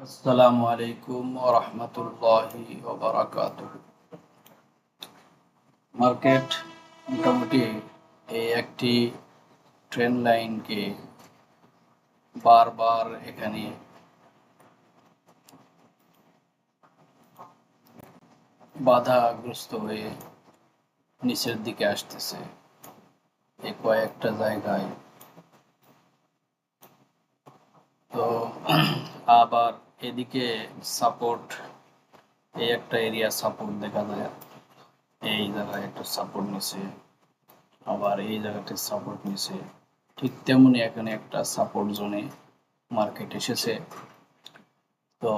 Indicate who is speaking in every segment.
Speaker 1: আসসালামু আলাইকুম ওয়া রাহমাতুল্লাহি ওয়া বারাকাতুহু। মার্কেট মোটামুটি এই একটি ট্রেন লাইনকে বারবার এখানে বাধাগ্রস্ত হয়ে নিচের দিকে আসতেছে। এই কয়েকটা জায়গায় তো আবার এদিকে সাপোর্ট, এই একটা এরিয়া সাপোর্ট দেখা যায়, এই জায়গায় একটা সাপোর্ট নিছে, আবার এই জায়গাতে সাপোর্ট নিছে। ঠিক তেমনি এখানে একটা সাপোর্ট জোনে মার্কেট এসেছে। তো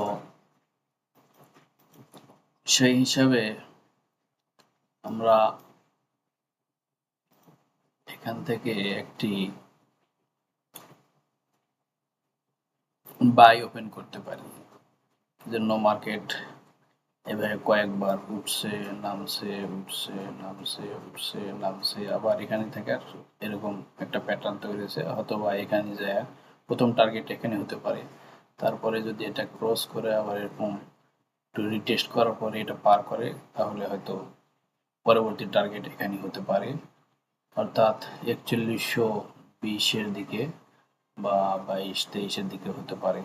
Speaker 1: সেই হিসাবে আমরা এখান থেকে একটি বাই ওপেন করতে পারি। জন্য মার্কেট এভাবে কয়েকবার উঠছে, নামছে, উঠছে, নামছে, উঠছে, নামছে, আবার এখানে থেকে আর এরকম একটা প্যাটার্ন তৈরি হয়েছে। হয়তোবা এখানে যায় প্রথম টার্গেট এখানে হতে পারে, তারপরে যদি এটা ক্রস করে আবার এরকম একটু রিটেস্ট করার পরে এটা পার করে, তাহলে হয়তো পরবর্তী টার্গেট এখানে হতে পারে, অর্থাৎ 4120-এর দিকে বা 22-23-এর দিকে হতে পারে।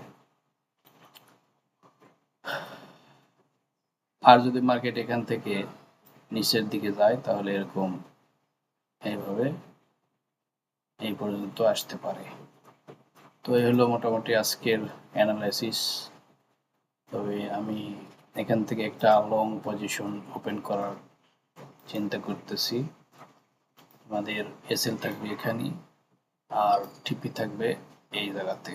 Speaker 1: আর যদি মার্কেট এখান থেকে নিচের দিকে যায় তাহলে এরকম এইভাবে এই পর্যন্ত আসতে পারে। তো এই হলো মোটামুটি আজকের অ্যানালাইসিস। তবে আমি এখান থেকে একটা লং পজিশন ওপেন করার চিন্তা করতেছি। আমাদের এসএল থাকবে এখানে, আর টিপি থাকবে এই জায়গাতে।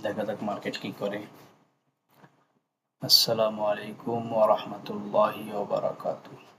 Speaker 1: দেখা যাক মার্কেট কি করে। আসসালামু আলাইকুম ওয়া রাহমাতুল্লাহি ওয়া বারাকাতুহু।